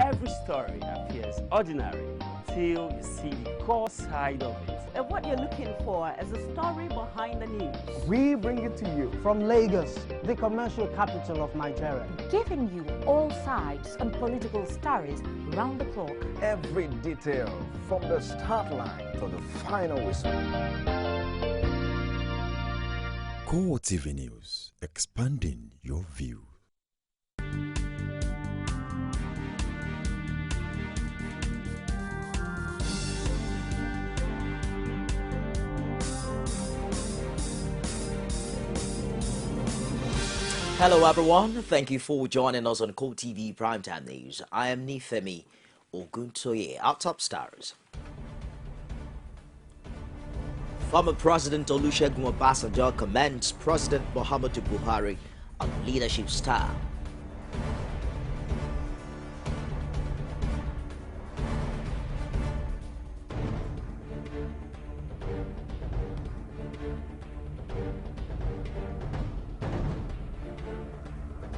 every story appears ordinary till you see the core side of it. And what you're looking for is the story behind the news. We bring it to you from Lagos, the commercial capital of Nigeria. Giving you all sides and political stories round the clock. Every detail from the start line to the final whistle. CoreTV News, expanding your view. Hello everyone, thank you for joining us on CoreTV Primetime News. I am Nifemi Oguntoye. Our top stars. Former President Olusegun Obasanjo commends President Muhammadu Buhari on leadership style.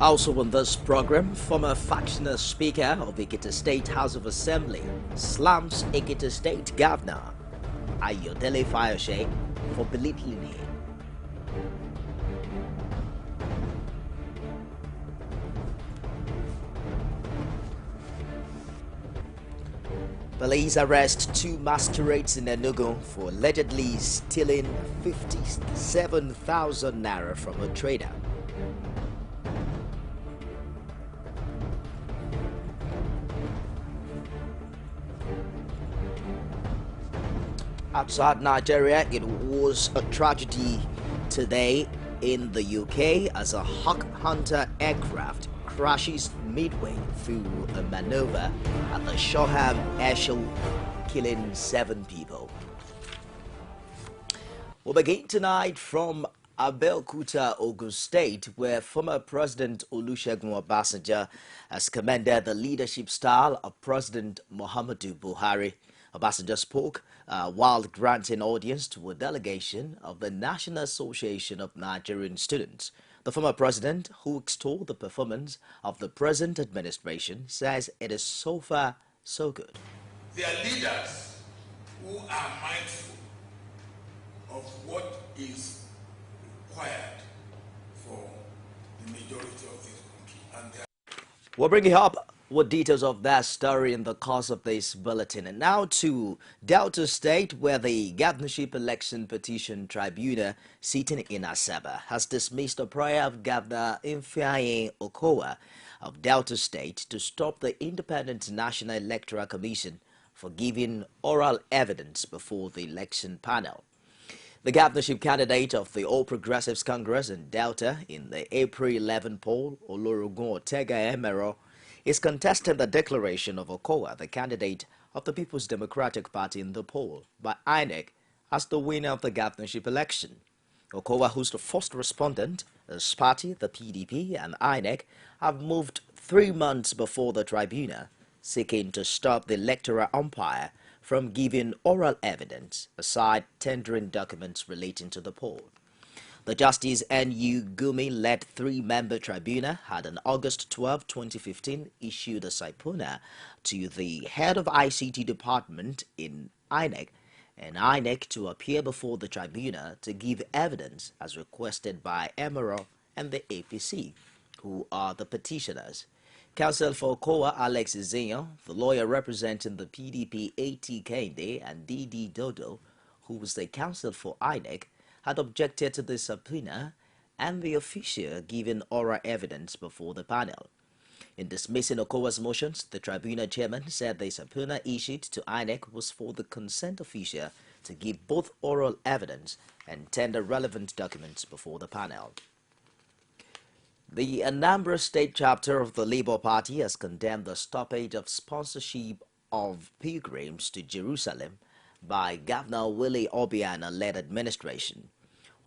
Also on this program, former factional Speaker of Ekiti State House of Assembly slams Ekiti State Governor Ayodele Fayose for belittling him. Police arrest two masquerades in Enugu for allegedly stealing 57,000 naira from a trader. Outside Nigeria, it was a tragedy today in the UK as a Hawk Hunter aircraft crashes midway through a maneuver at the Shoreham Airshow, killing 7 people. We'll begin tonight from Abeokuta, Ogun State, where former President Olusegun Obasanjo has commended the leadership style of President Muhammadu Buhari. Obasanjo spoke while granting audience to a delegation of the National Association of Nigerian Students. The former president, who extolled the performance of the present administration, says it is so far so good. They are leaders who are mindful of what is required for the majority of this country. And we'll bring you up with details of that story in the course of this bulletin. And now to Delta State, where the governorship election petition tribunal sitting in Asaba has dismissed a prayer of Governor Ifeanyi Okowa of Delta State to stop the Independent National Electoral Commission for giving oral evidence before the election panel. The governorship candidate of the All Progressives Congress in Delta in the April 11 poll, Olorogun Ortega Emero, is contesting the declaration of Okowa, the candidate of the People's Democratic Party in the poll, by INEC as the winner of the governorship election. Okowa, who's the first respondent, his party, the PDP, and INEC have moved 3 months before the tribunal, seeking to stop the electoral umpire from giving oral evidence, aside tendering documents relating to the poll. The Justice N.U. Gumi-led 3-member tribunal had on August 12, 2015 issued a subpoena to the head of ICT department in INEC and INEC to appear before the tribunal to give evidence as requested by Emerald and the APC, who are the petitioners. Counsel for Okowa, Alex Izinho, the lawyer representing the PDP, A.T. Kende, and D.D. Dodo, who was the counsel for INEC, had objected to the subpoena and the official giving oral evidence before the panel. In dismissing Okowa's motions, the tribunal chairman said the subpoena issued to INEC was for the consent official to give both oral evidence and tender relevant documents before the panel. The Anambra State chapter of the Labour Party has condemned the stoppage of sponsorship of pilgrims to Jerusalem by Governor Willie Obiano-led administration.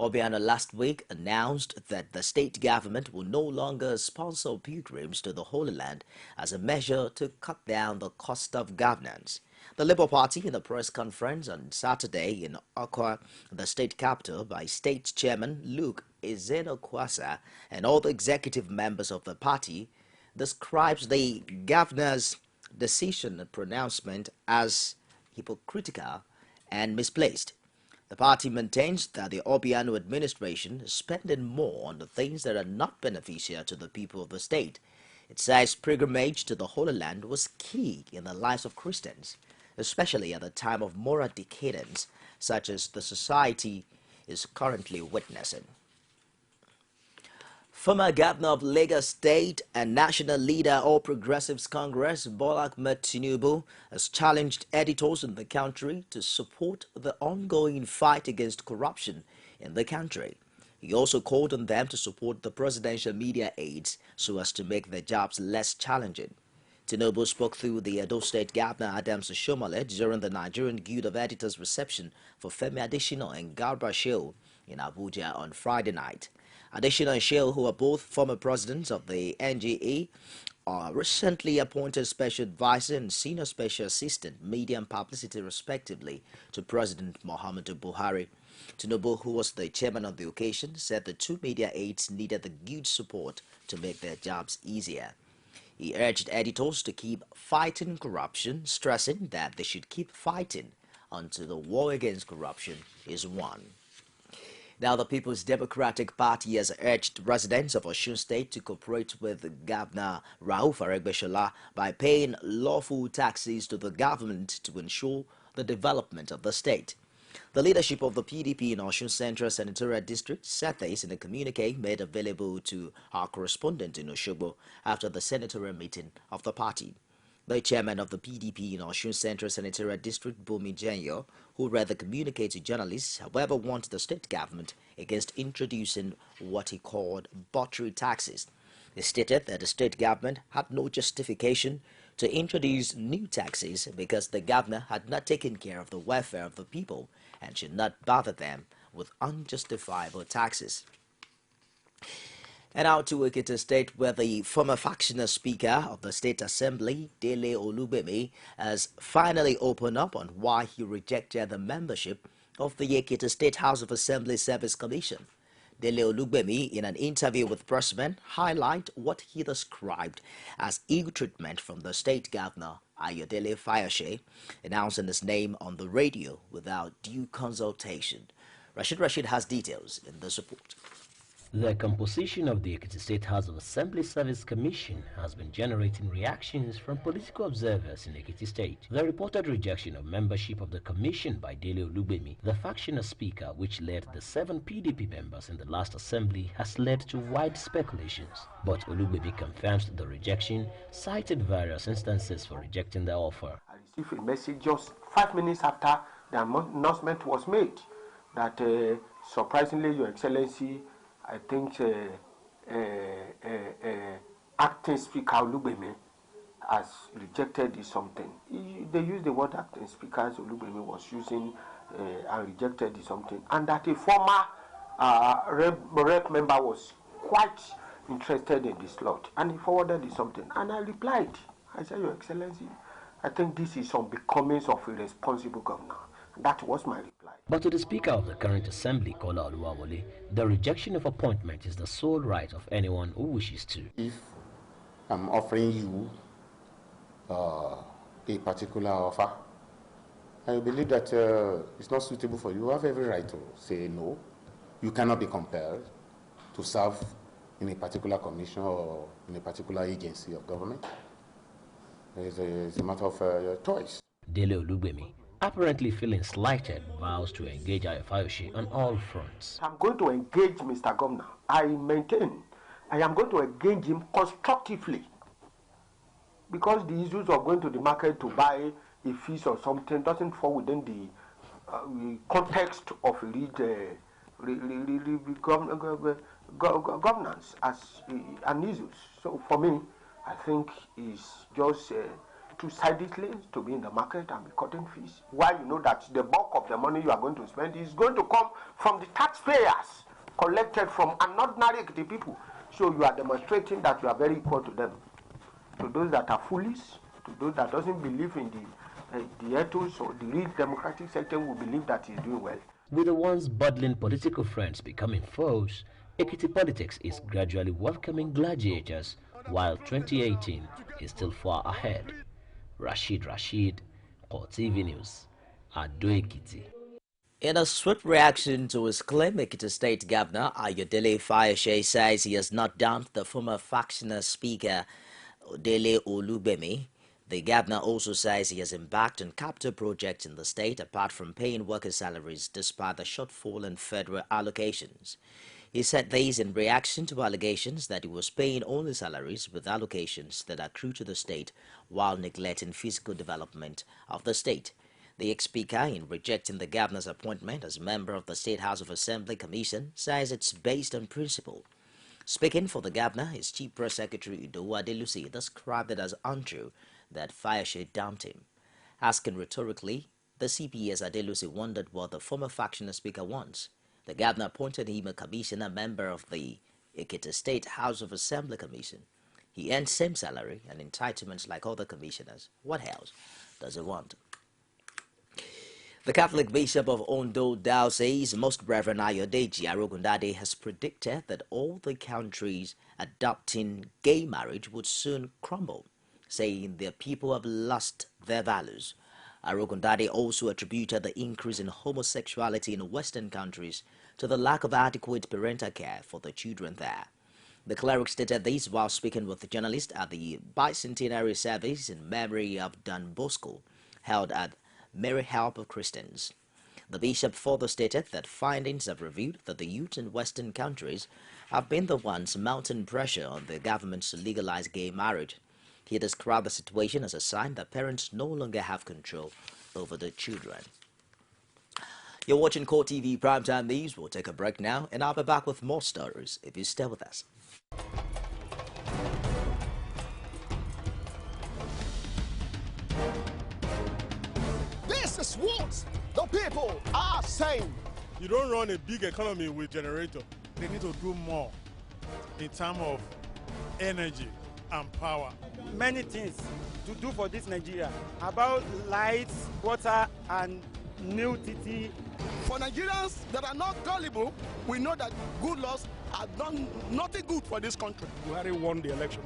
Obiano last week announced that the state government will no longer sponsor pilgrims to the Holy Land as a measure to cut down the cost of governance. The Labour Party, in a press conference on Saturday in Akwa, the state capital, by State Chairman Luke Ezenokwasa and all the executive members of the party, describes the governor's decision and pronouncement as hypocritical and misplaced. The party maintains that the Obiano administration is spending more on the things that are not beneficial to the people of the state. It says pilgrimage to the Holy Land was key in the lives of Christians, especially at a time of moral decadence such as the society is currently witnessing. Former Governor of Lagos State and National Leader All Progressives Congress, Bola Ahmed Tinubu, has challenged editors in the country to support the ongoing fight against corruption in the country. He also called on them to support the presidential media aides so as to make their jobs less challenging. Tinubu spoke through the Edo State Governor Adams Oshiomhole during the Nigerian Guild of Editors reception for Femi Adesina and Garba Shehu in Abuja on Friday night. Adesina and Shehu, who are both former presidents of the NGE, are recently appointed special advisor and senior special assistant, media and publicity respectively, to President Muhammadu Buhari. Tinubu, who was the chairman of the occasion, said the two media aides needed the Guild's support to make their jobs easier. He urged editors to keep fighting corruption, stressing that they should keep fighting until the war against corruption is won. Now, the People's Democratic Party has urged residents of Osun State to cooperate with Governor Rauf Aregbesola by paying lawful taxes to the government to ensure the development of the state. The leadership of the PDP in Osun Central Senatorial District said this in a communique made available to our correspondent in Osogbo after the senatorial meeting of the party. The chairman of the PDP in Osun Central Senatorial District, Bumi Jenyo, who read the communique to journalists, however, warned the state government against introducing what he called buttery taxes. He stated that the state government had no justification to introduce new taxes because the governor had not taken care of the welfare of the people and should not bother them with unjustifiable taxes. And out to Ekiti State, where the former factional speaker of the State Assembly, Dele Olugbemi, has finally opened up on why he rejected the membership of the Ekiti State House of Assembly Service Commission. Dele Olugbemi, in an interview with pressmen, highlighted what he described as ill treatment from the state governor, Ayodele Fayose, announcing his name on the radio without due consultation. Rashid has details in this report. The composition of the Ekiti State House of Assembly Service Commission has been generating reactions from political observers in Ekiti State. The reported rejection of membership of the commission by Dele Olugbemi, the factional speaker which led the 7 PDP members in the last assembly, has led to wide speculations. But Olugbemi confirms the rejection, cited various instances for rejecting the offer. I received a message just 5 minutes after the announcement was made that surprisingly, Your Excellency, I think acting speaker Olugbemi has rejected something. They used the word acting speaker Olugbemi was using and rejected something, and that a former rep member was quite interested in the slot, and he forwarded something, and I replied. I said, Your Excellency, I think this is unbecoming of a responsible governor. That was my reply. But to the Speaker of the current Assembly, Kola Oluwawole, the rejection of appointment is the sole right of anyone who wishes to. If I'm offering you a particular offer, and you believe that it's not suitable for you, you have every right to say no. You cannot be compelled to serve in a particular commission or in a particular agency of government. It's a matter of your choice. Dele Olugbemi, apparently feeling slighted, vows to engage Fayose on all fronts. I'm going to engage Mr. Governor. I maintain I am going to engage him constructively, because the issues of going to the market to buy a fish or something doesn't fall within the context of governance as an issue. So for me, I think it's just two-sidedly to be in the market and be cutting fees, while you know that the bulk of the money you are going to spend is going to come from the taxpayers collected from an ordinary people. So you are demonstrating that you are very equal to them. To those that are foolish, to those that doesn't believe in the ethos or the real democratic sector will believe that he's doing well. With the once budding political friends becoming foes, Ekiti politics is gradually welcoming gladiators, while 2018 is still far ahead. Rashid, CoreTV News, Ado Ekiti. In a swift reaction to his claim, Ekiti State Governor Ayodele Fayose says he has not dumped the former factional speaker Dele Olubemi. The governor also says he has embarked on capital projects in the state apart from paying workers' salaries despite the shortfall in federal allocations. He said this in reaction to allegations that he was paying only salaries with allocations that accrue to the state while neglecting physical development of the state. The ex-speaker, in rejecting the governor's appointment as member of the State House of Assembly Commission, says it's based on principle. Speaking for the governor, his chief press secretary Idowu Adelusi described it as untrue that Fayose dumped him. Asking rhetorically, the CPS Adelusi wondered what the former factional speaker wants. The governor appointed him a commissioner member of the Ekiti State House of Assembly Commission. He earns same salary and entitlements like other commissioners. What else does he want? The Catholic Bishop of Ondo Diocese, Most Reverend Ayodeji Arogundade, has predicted that all the countries adopting gay marriage would soon crumble, saying their people have lost their values. Arogundade also attributed the increase in homosexuality in Western countries to the lack of adequate parental care for the children there. The cleric stated this while speaking with the journalists at the bicentenary service in memory of Don Bosco, held at Mary Help of Christians. The bishop further stated that findings have revealed that the youth in Western countries have been the ones mounting pressure on their governments to legalize gay marriage. He described the situation as a sign that parents no longer have control over their children. You're watching CoreTV Primetime News. We'll take a break now, and I'll be back with more stories if you stay with us. This is what the people are saying. You don't run a big economy with generator. They need to do more in terms of energy and power. Many things to do for this Nigeria about lights, water, and nudity. For Nigerians that are not gullible, we know that good laws have done nothing good for this country. Buhari won the election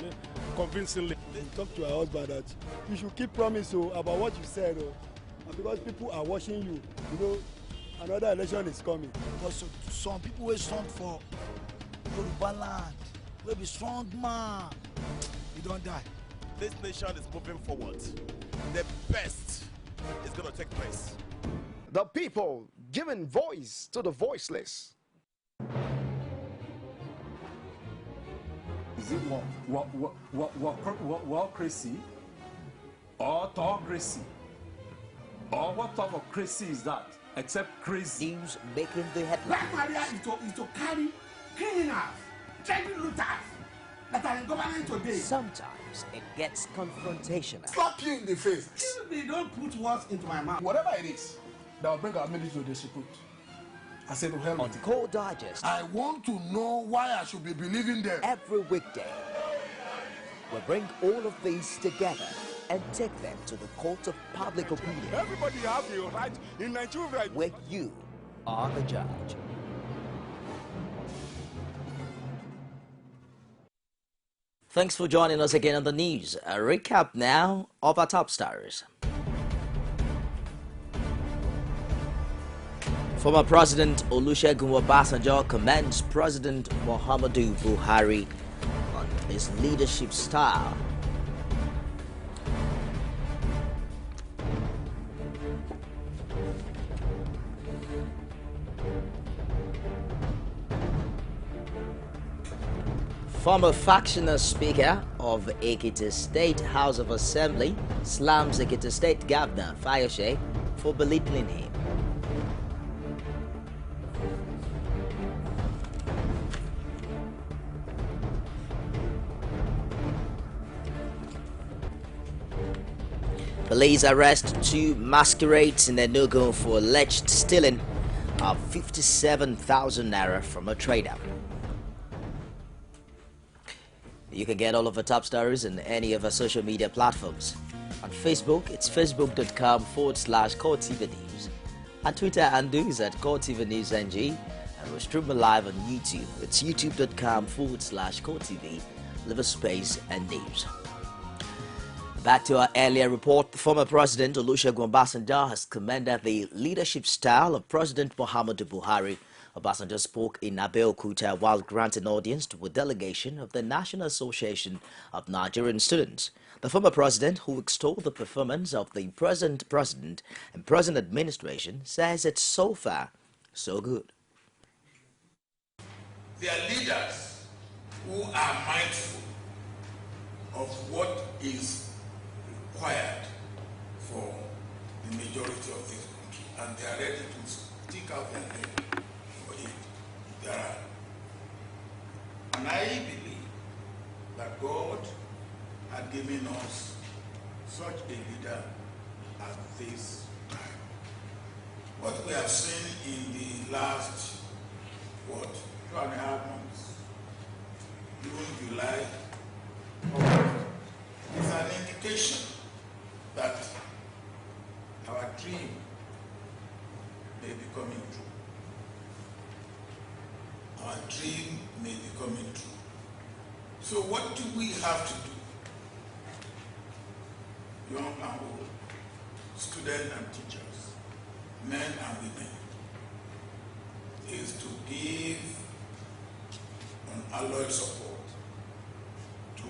convincingly. Talk to our husband that you should keep promise about what you said, and because people are watching you, you know, another election is coming. Because some people will stand for Yoruba land, will be strong man, you don't die. This nation is moving forward. The best is going to take place. The people giving voice to the voiceless. Is it what crazy or autocracy? Or what type of crazy is that? Except crazy. News making the headlines. Black Maria is to carry criminals, treasure looters that are in government today. Sometimes it gets confrontational. Slap you in the face. They don't put words into my mouth. Whatever it is that will bring our military to disrepute, I said to hell on Core Digest. I want to know why I should be believing them. Every weekday, we bring all of these together and take them to the court of public opinion. Everybody has the right in Nigeria. Where you are the judge. Thanks for joining us again on the news. A recap now of our top stories. Former President Olusegun Obasanjo commends President Muhammadu Buhari on his leadership style. Former factional speaker of Ekiti State House of Assembly slams Ekiti State Governor Fayose for belittling him. Police arrest two masquerades in Enugu for alleged stealing of 57,000 naira from a trader. You can get all of our top stories on any of our social media platforms. On Facebook, it's facebook.com/CoreTV News. On Twitter, handle is at CoreTV News NG. And we're streaming live on YouTube. It's youtube.com/CoreTV, /space and news. Back to our earlier report, the former President Olusegun Obasanjo has commended the leadership style of President Muhammadu Buhari. Obasanjo spoke in Abeokuta while granting audience to a delegation of the National Association of Nigerian Students. The former president, who extolled the performance of the present president and present administration, says it's so far so good. They are leaders who are mindful of what is required for the majority of this country, and they are ready to stick out their neck for it if there are. And I believe that God had given us such a leader at this time. What we have seen in the last, 2.5 months, June, July, August, is an indication that our dream may be coming true. Our dream may be coming true. So what do we have to do? Young and old, students and teachers, men and women, is to give unalloyed support to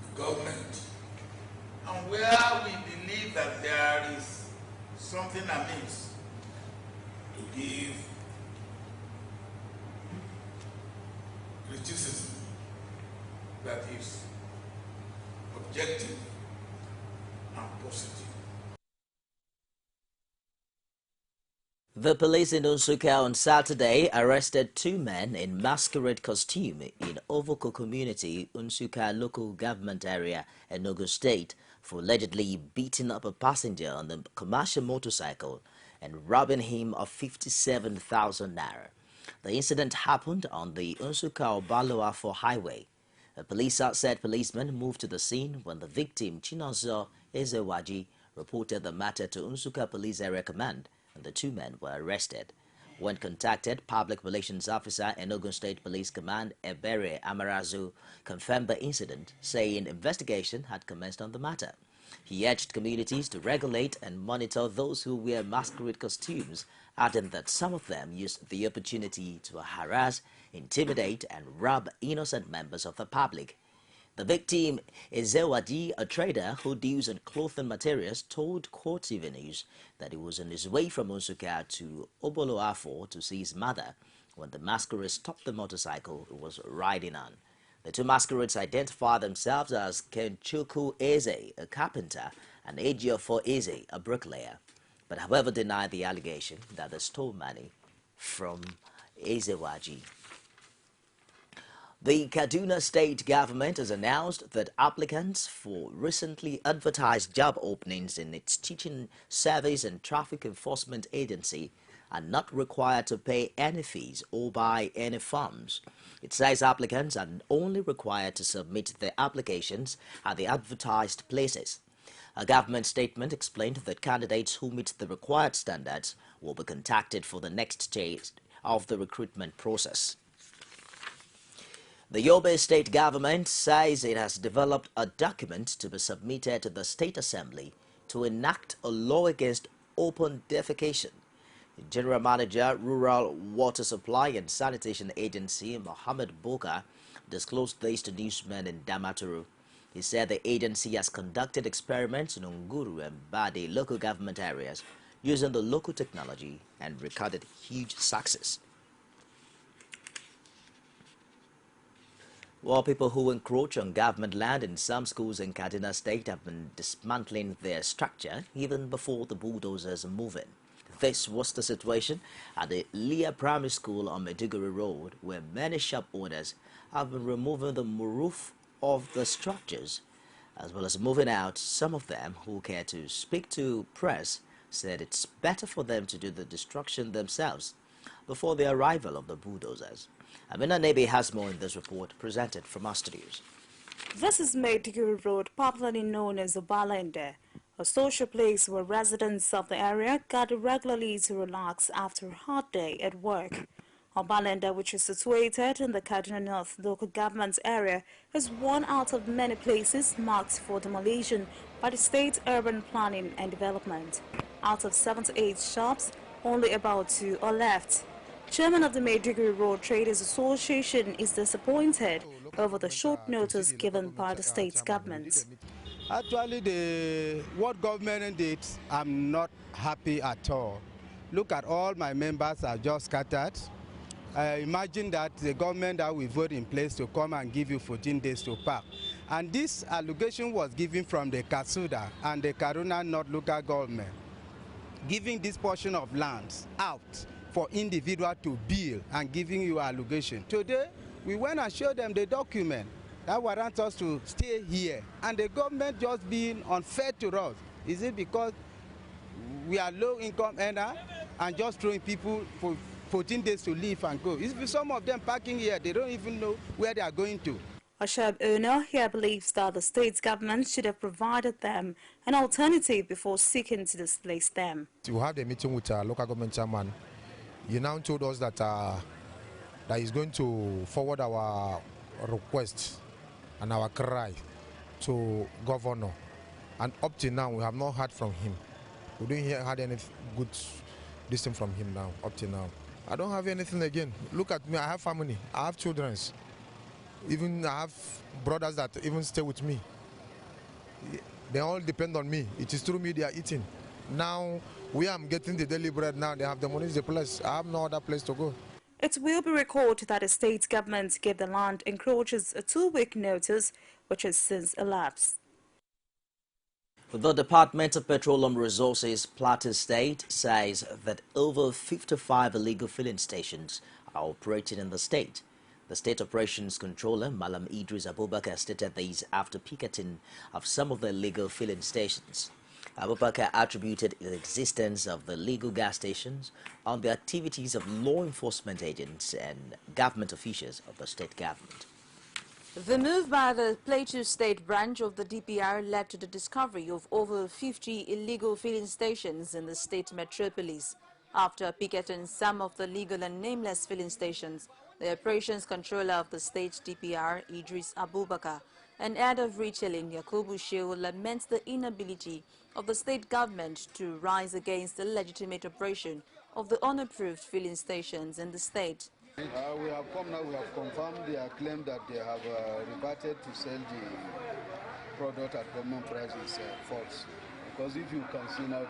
the government. And where we believe that there is something amiss, to give criticism that is objective and positive. The police in Nsukka on Saturday arrested 2 men in masquerade costume in Ovoko community, Nsukka local government area, Enugu State, for allegedly beating up a passenger on the commercial motorcycle and robbing him of 57,000 naira. The incident happened on the Nsukka-Obaloafo highway. A police said policemen moved to the scene when the victim, Chinonso Ezewaji, reported the matter to Nsukka Police Area Command, and the 2 men were arrested. When contacted, Public Relations Officer Enugu State Police Command Ebere Amarazu confirmed the incident, saying investigation had commenced on the matter. He urged communities to regulate and monitor those who wear masquerade costumes, adding that some of them use the opportunity to harass, intimidate, and rob innocent members of the public. The victim is Zewadi, a trader who deals in clothing materials, told CoreTV News that he was on his way from Nsukka to Oboloafo to see his mother when the masquerade stopped the motorcycle he was riding on. The 2 masquerades identify themselves as Kenchuku Eze, a carpenter, and Ejiofor Eze, a bricklayer, but however denied the allegation that they stole money from Ezewaji. The Kaduna state government has announced that applicants for recently advertised job openings in its teaching service and traffic enforcement agency are not required to pay any fees or buy any forms. It says applicants are only required to submit their applications at the advertised places. A government statement explained that candidates who meet the required standards will be contacted for the next stage of the recruitment process. The Yobe state government says it has developed a document to be submitted to the State Assembly to enact a law against open defecation. General Manager, Rural Water Supply and Sanitation Agency, Mohammed Boka, disclosed this to newsmen in Damaturu. He said the agency has conducted experiments in Unguru and Bade local government areas using the local technology and recorded huge success. While people who encroach on government land in some schools in Kaduna State have been dismantling their structure even before the bulldozers move in. This was the situation at the Leah Primary School on Maiduguri Road, where many shop owners have been removing the roof of the structures, as well as moving out. Some of them who care to speak to press said it's better for them to do the destruction themselves before the arrival of the bulldozers. Amina Nebi has more in this report presented from our studios. This is Maiduguri Road, popularly known as Obalende, a social place where residents of the area gather regularly to relax after a hard day at work. Obalende, which is situated in the Kaduna North local government area, is one out of many places marked for demolition by the state urban planning and development. Out of 78 shops, only about 2 are left. Chairman of the Maiduguri Road Traders Association is disappointed over the short notice given by the state government. Actually, what government did, I'm not happy at all. Look at all my members are just scattered. Imagine that the government that we vote in place to come and give you 14 days to park. And this allegation was given from the Kasuda and the Kaduna North local government, giving this portion of lands out for individual to build and giving you allegation. Today, we went and showed them the document that warrants us to stay here. And the government just being unfair to us. Is it because we are low-income earner and just throwing people for 14 days to leave and go? It's some of them parking here, they don't even know where they are going to. A shop owner here believes that the state government should have provided them an alternative before seeking to displace them. We had a meeting with our local government chairman. He now told us that that he's going to forward our request and our cry to governor. And up to now, we have not heard from him. We didn't hear any good listen from him now, up to now. I don't have anything again. Look at me, I have family, I have children. Even I have brothers that even stay with me. They all depend on me. It is through me they are eating. Now, we am getting the daily bread now. They have the money in the place. I have no other place to go. It will be recorded that the state government gave the land encroachers a 2-week notice, which has since elapsed. The Department of Petroleum Resources, Plateau State, says that over 55 illegal filling stations are operating in the state. The State Operations Controller, Malam Idris Abubakar, stated these after picketing of some of the illegal filling stations. Abubakar attributed the existence of the illegal gas stations on the activities of law enforcement agents and government officials of the state government. The move by the Plateau State branch of the DPR led to the discovery of over 50 illegal filling stations in the state metropolis. After picketing some of the legal and nameless filling stations, the operations controller of the state DPR, Idris Abubakar, and head of retailing, Yakubu Shehu, laments the inability of the state government to rise against the legitimate operation of the unapproved filling stations in the state. We have come now, we have confirmed their claim that they have reverted to sell the product at government price is false. Because if you can see now,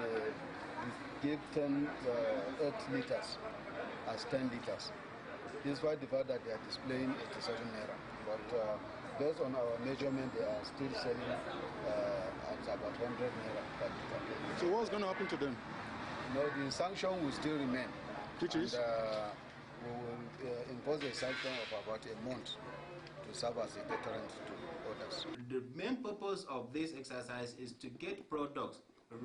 they gave 8 liters as 10 liters. Despite the fact that they are displaying 87 naira. But based on our measurement, they are still selling at about 100 naira per liter. So what's going to happen to them? No, the sanction will still remain. Which is? We will impose a sanction of about a month to serve as a deterrent to others. The main purpose of this exercise is to get products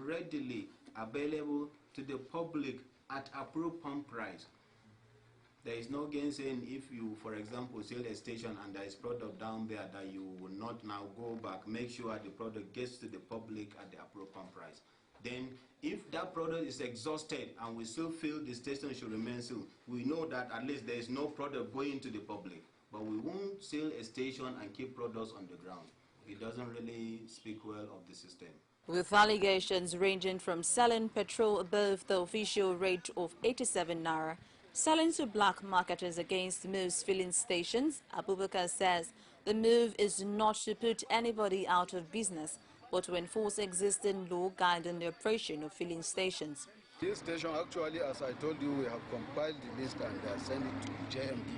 readily available to the public at approved pump price. There is no gainsaying if you, for example, sell a station and there is product down there that you will not now go back, make sure the product gets to the public at the approved pump price. Then, if that product is exhausted and we still feel the station should remain sealed, we know that at least there is no product going to the public. But we won't sell a station and keep products on the ground. It doesn't really speak well of the system. With allegations ranging from selling petrol above the official rate of 87 naira, selling to black marketers against most filling stations, Abubakar says the move is not to put anybody out of business, but to enforce existing law guiding the operation of filling stations. This station, actually, as I told you, we have compiled the list and sent it to JMD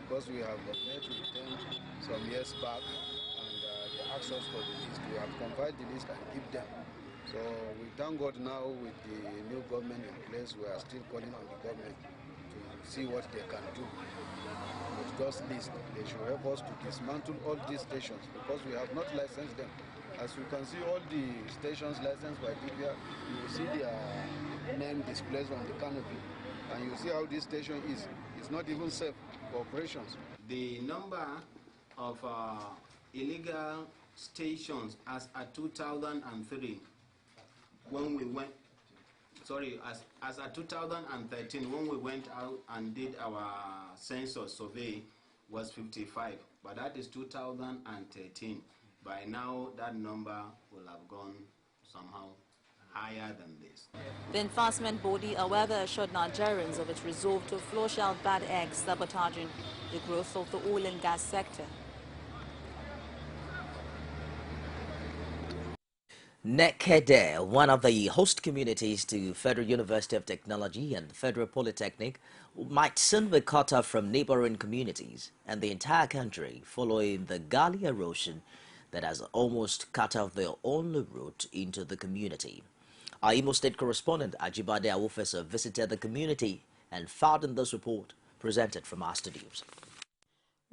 because we have met with them some years back and they asked us for the list. We have compiled the list and give them. So we thank God now with the new government in place, we are still calling on the government to see what they can do. With just list, they should help us to dismantle all these stations because we have not licensed them. As you can see, all the stations licensed by DPR, you will see their name displayed on the canopy. And you see how this station is. It's not even safe for operations. The number of illegal stations as at 2003, when we went sorry, as at 2013, when we went out and did our census survey, was 55, but that is 2013. By now, that number will have gone somehow higher than this. The enforcement body, however, assured Nigerians of its resolve to flush out bad eggs sabotaging the growth of the oil and gas sector. Nekede, one of the host communities to Federal University of Technology and Federal Polytechnic, might soon be cut off from neighboring communities and the entire country following the gully erosion that has almost cut off their only route into the community. Our Imo State correspondent Ajibade Awofesa visited the community and found in this report presented from our studios.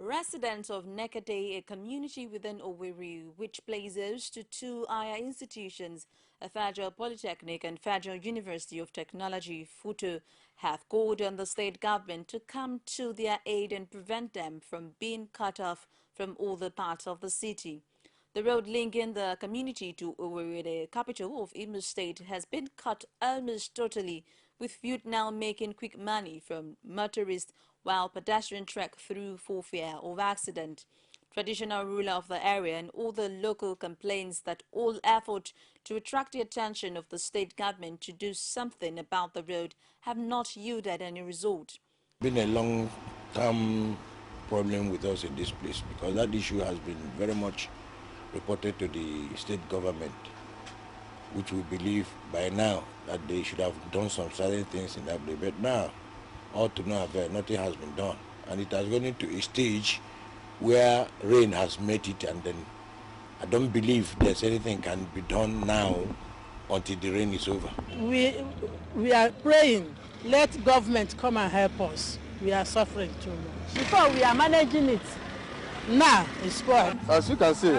Residents of Nekede, a community within Owerri, which places to two higher institutions, a Federal Polytechnic and Federal University of Technology, FUTO, have called on the state government to come to their aid and prevent them from being cut off from other parts of the city. The road linking the community to Owerri, the capital of Imo State, has been cut almost totally, with youth now making quick money from motorists while pedestrians trek through for fear of accident. Traditional ruler of the area and all the local complains that all effort to attract the attention of the state government to do something about the road have not yielded any result. Been a long-term problem with us in this place because that issue has been very much reported to the state government, which we believe by now that they should have done some certain things in that place. But now, all to no avail, nothing has been done. And it has gone into a stage where rain has met it, and then I don't believe there's anything can be done now until the rain is over. We are praying, let government come and help us. We are suffering too much. Before we are managing it, now it's spoiled. As you can see,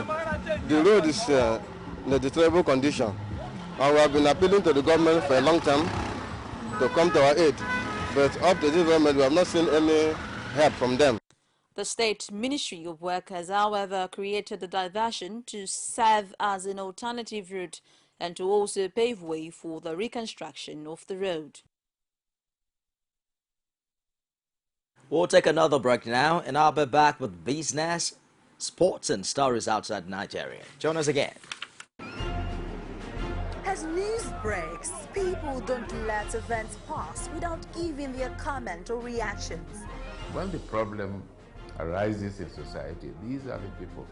the road is in a deplorable condition. And we have been appealing to the government for a long time to come to our aid. But up to this moment, we have not seen any help from them. The State Ministry of Work has, however, created the diversion to serve as an alternative route and to also pave way for the reconstruction of the road. We'll take another break now, and I'll be back with business, sports, and stories outside Nigeria. Join us again. As news breaks, people don't let events pass without giving their comment or reactions. When the problem arises in society, these are the people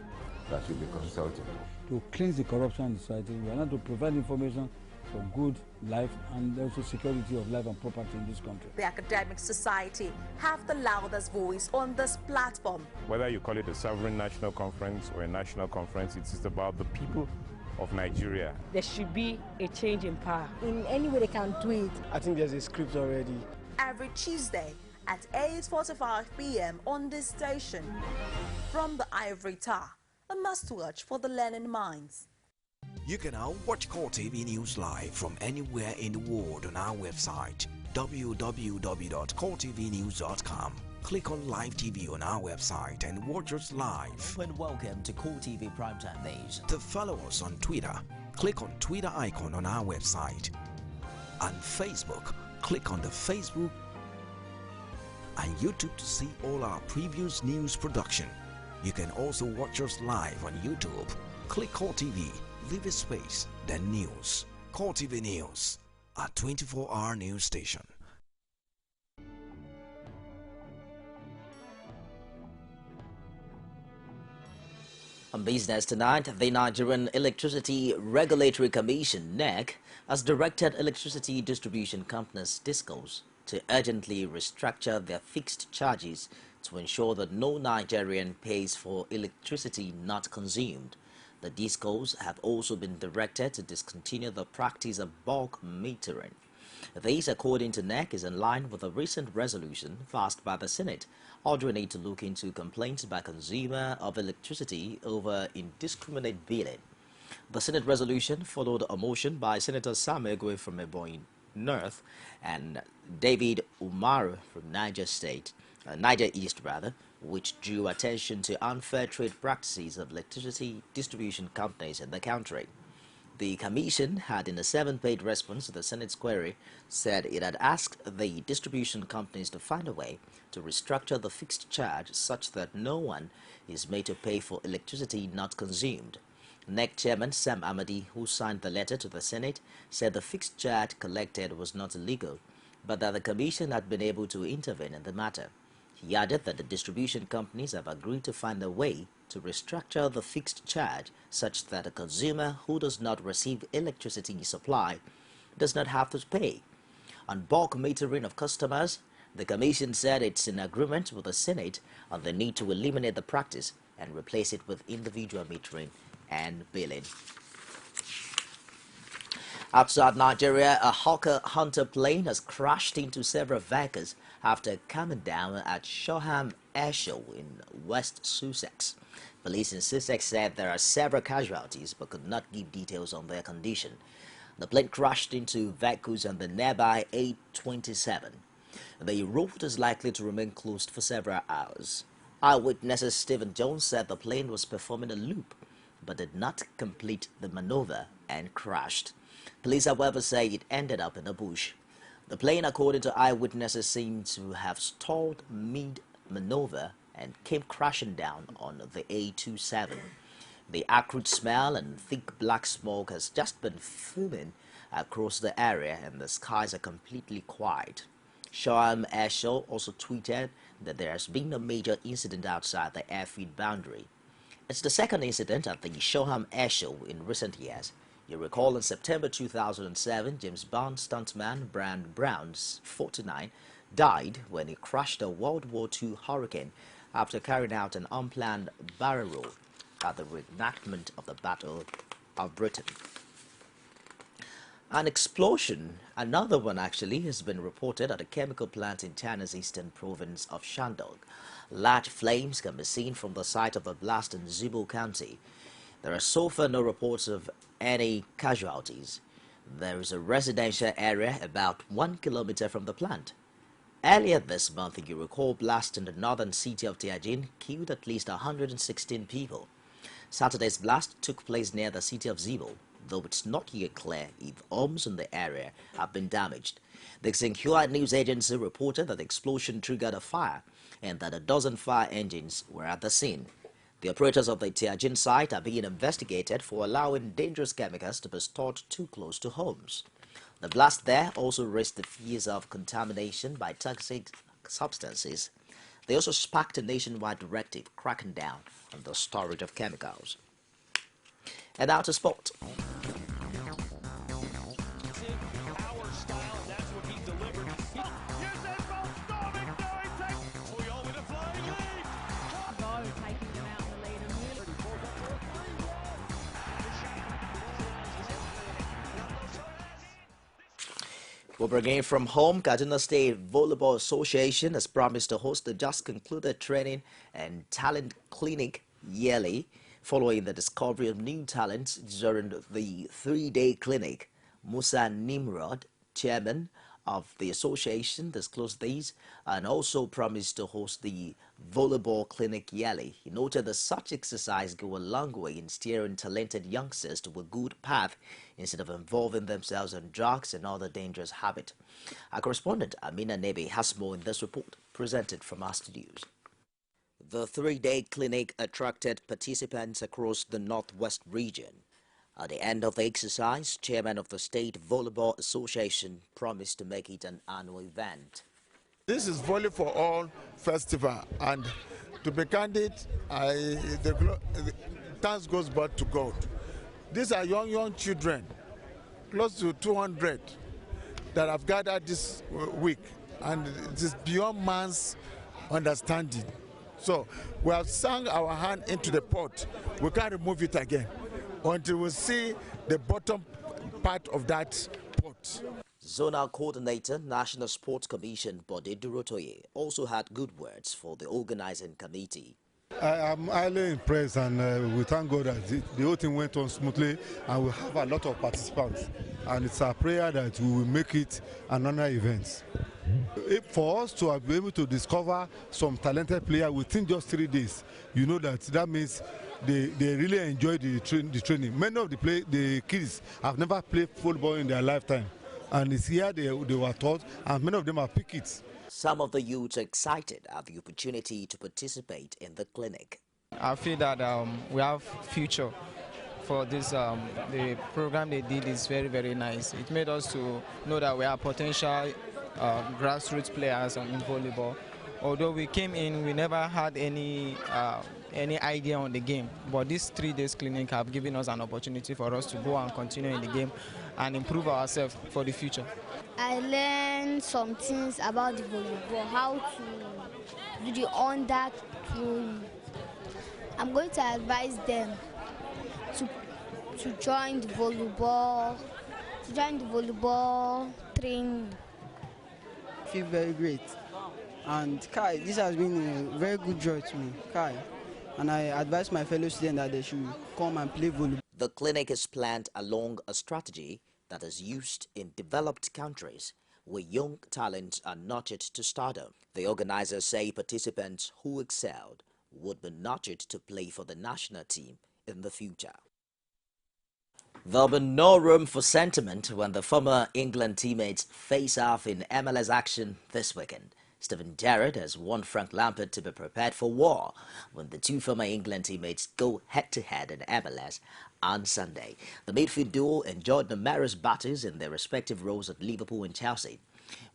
that should be consulted. To cleanse the corruption in society, we are not to provide information for good life and also security of life and property in this country. The academic society have the loudest voice on this platform. Whether you call it a sovereign national conference or a national conference, it's about the people of Nigeria. There should be a change in power. In any way they can do it. I think there's a script already. Every Tuesday at 8:45 p.m. on this station. From the Ivory Tower, a must-watch for the learning minds. You can now watch CoreTV News live from anywhere in the world on our website www.coretvnews.com. Click on Live TV on our website and watch us live. And welcome to CoreTV Primetime News. To follow us on Twitter, click on Twitter icon on our website. On Facebook, click on the Facebook and YouTube to see all our previous news production. You can also watch us live on YouTube. Click CoreTV, leave a space, then News. CoreTV News, a 24-hour news station. On business tonight, the Nigerian Electricity Regulatory Commission, NEC, has directed electricity distribution companies, DISCOs, to urgently restructure their fixed charges to ensure that no Nigerian pays for electricity not consumed. The DISCOs have also been directed to discontinue the practice of bulk metering. This, according to NEC, is in line with a recent resolution passed by the Senate, ordering it to look into complaints by consumers of electricity over indiscriminate billing. The Senate resolution followed a motion by Senator Sam Egwe from Ebonyi North and David Umaru from Niger East, which drew attention to unfair trade practices of electricity distribution companies in the country. The commission had, in a 7-page response to the Senate's query, said it had asked the distribution companies to find a way to restructure the fixed charge such that no one is made to pay for electricity not consumed. NEC Chairman Sam Amadi, who signed the letter to the Senate, said the fixed charge collected was not illegal, but that the commission had been able to intervene in the matter. He added that the distribution companies have agreed to find a way to restructure the fixed charge such that a consumer who does not receive electricity supply does not have to pay. On bulk metering of customers, the Commission said it's in agreement with the Senate on the need to eliminate the practice and replace it with individual metering and billing. Outside Nigeria, a Hawker Hunter plane has crashed into several vehicles after coming down at Shoreham Airshow in West Sussex. Police in Sussex said there are several casualties but could not give details on their condition. The plane crashed into vehicles on the nearby A27. The road is likely to remain closed for several hours. Eyewitnesses Stephen Jones said the plane was performing a loop but did not complete the maneuver and crashed. Police, however, say it ended up in a bush. The plane, according to eyewitnesses, seemed to have stalled mid-maneuver and came crashing down on the A27. The acrid smell and thick black smoke has just been fuming across the area, and the skies are completely quiet. Shoreham Airshow also tweeted that there has been a major incident outside the airfield boundary. It's the second incident at the Shoreham Airshow in recent years. You recall in September 2007, James Bond stuntman Brian Brown, 49, died when he crashed a World War II Hurricane after carrying out an unplanned barrel roll at the reenactment of the Battle of Britain. An explosion, another one actually, has been reported at a chemical plant in China's eastern province of Shandong. Large flames can be seen from the site of the blast in Zibo County. There are so far no reports of any casualties. There is a residential area about 1 kilometer from the plant. Earlier this month, you recall, blast in the northern city of Tianjin killed at least 116 people. Saturday's blast took place near the city of Zibo, though it's not yet clear if homes in the area have been damaged. The Xinhua news agency reported that the explosion triggered a fire and that a dozen fire engines were at the scene. The operators of the Tianjin site are being investigated for allowing dangerous chemicals to be stored too close to homes. The blast there also raised the fears of contamination by toxic substances. They also sparked a nationwide directive cracking down on the storage of chemicals. And now to sport. We'll bring in from home. Kaduna State Volleyball Association has promised to host the just concluded training and talent clinic yearly, following the discovery of new talents during the 3-day clinic. Musa Nimrod, chairman of the association, disclosed these and also promised to host the volleyball clinic yearly. He noted that such exercise go a long way in steering talented youngsters to a good path instead of involving themselves in drugs and other dangerous habits. Our correspondent Amina Nebe has more in this report presented from our studios. The 3-day clinic attracted participants across the Northwest region. At the end of the exercise, chairman of the State Volleyball Association promised to make it an annual event. This is Volley for All Festival, and to be candid, the thanks goes back to God. These are young children, close to 200, that have gathered this week, and it is beyond man's understanding. So we have sunk our hand into the pot. We can't remove it again until we see the bottom part of that pot. Zonal Coordinator, National Sports Commission, Bode Durotoye, also had good words for the organizing committee. I am highly impressed, and we thank God that the whole thing went on smoothly, and we have a lot of participants. And it's our prayer that we will make it another event. For us to be able to discover some talented player within just 3 days, you know that means they really enjoy the training. Many of the kids have never played football in their lifetime, and it's here they were taught, and many of them are pickets. Some of the youths are excited at the opportunity to participate in the clinic. I feel that we have future for this. The program they did is very, very nice. It made us to know that we are potential grassroots players in volleyball. Although we came in, we never had any idea on the game. But these 3 days clinic have given us an opportunity for us to go and continue in the game and improve ourselves for the future. I learned some things about the volleyball, how to do the under throwing. I'm going to advise them to join the volleyball, training. I feel very great, and Kai, this has been a very good joy to me, Kai, and I advise my fellow students that they should come and play volleyball. The clinic is planned along a strategy that is used in developed countries where young talents are nurtured to stardom. The organizers say participants who excelled would be nurtured to play for the national team in the future. There'll be no room for sentiment when the former England teammates face off in MLS action this weekend. Steven Gerrard has warned Frank Lampard to be prepared for war when the two former England teammates go head-to-head in MLS on Sunday. The midfield duo enjoyed numerous battles in their respective roles at Liverpool and Chelsea,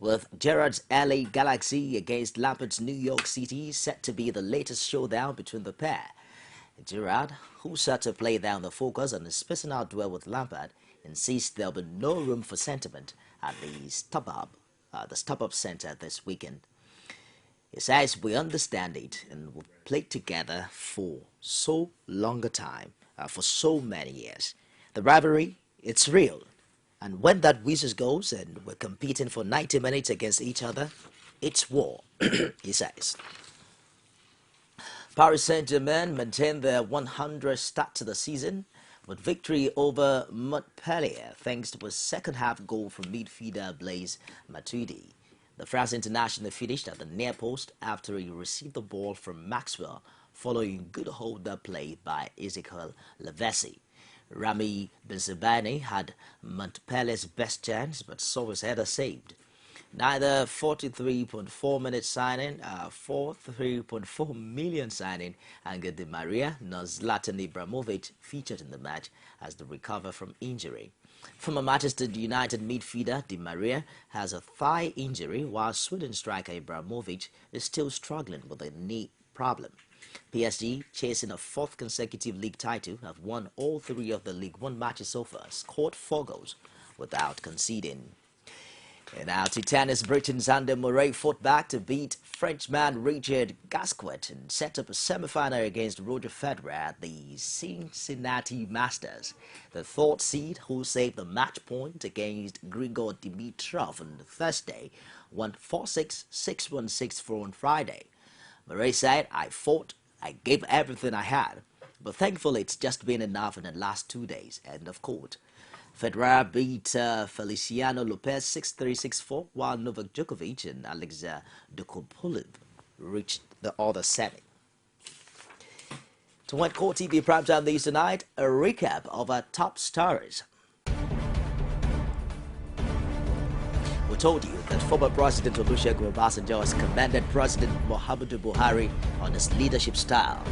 with Gerrard's LA Galaxy against Lampard's New York City set to be the latest showdown between the pair. Gerrard, who set to play down the focus on his personal duel with Lampard, insists there'll be no room for sentiment at the stop-up center this weekend. He says, "We understand it and we've played together for so long a time, for so many years. The rivalry, it's real. And when that whistle goes and we're competing for 90 minutes against each other, it's war," he says. Paris Saint-Germain maintained their 100th start to the season with victory over Montpellier thanks to a second-half goal from midfielder Blaise Matuidi. The France international finished at the near post after he received the ball from Maxwell following good hold-up play by Ezekiel Lavezzi. Rami Benzabani had Montpellier's best chance but saw his header saved. Neither 43.4 million signing Angel Di Maria nor Zlatan Ibrahimovic featured in the match as they recover from injury. Former Manchester United midfielder Di Maria has a thigh injury, while Sweden striker Ibrahimovic is still struggling with a knee problem. PSG, chasing a 4th consecutive league title, have won all 3 of the League One matches so far, scored 4 goals without conceding. And now to tennis, Britain's Andy Murray fought back to beat Frenchman Richard Gasquet and set up a semi-final against Roger Federer at the Cincinnati Masters. The 4th seed, who saved the match point against Grigor Dimitrov on Thursday, won 4-6, 6-1, 6-4 on Friday. Murray said, "I fought, I gave everything I had, but thankfully it's just been enough in the last 2 days." End of quote. Federer beat Feliciano Lopez 6-3, 6-4, while Novak Djokovic and Alexander Djokovic reached the other semi. To win CoreTV Primetime News tonight, a recap of our top stories. We told you that former President Olusegun Obasanjo has commended President Muhammadu Buhari on his leadership style.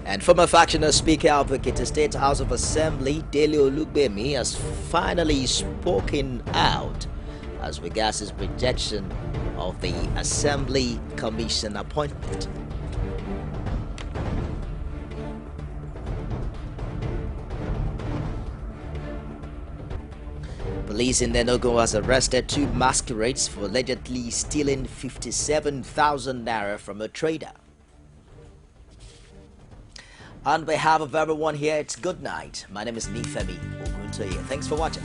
And former factional Speaker of the Ekiti State House of Assembly, Dele Olugbemi, has finally spoken out as regards his rejection of the Assembly Commission appointment. Police in Enugu has arrested 2 masquerades for allegedly stealing 57,000 naira from a trader. On behalf of everyone here, it's good night. My name is Nifemi Oguntoye. Thanks for watching.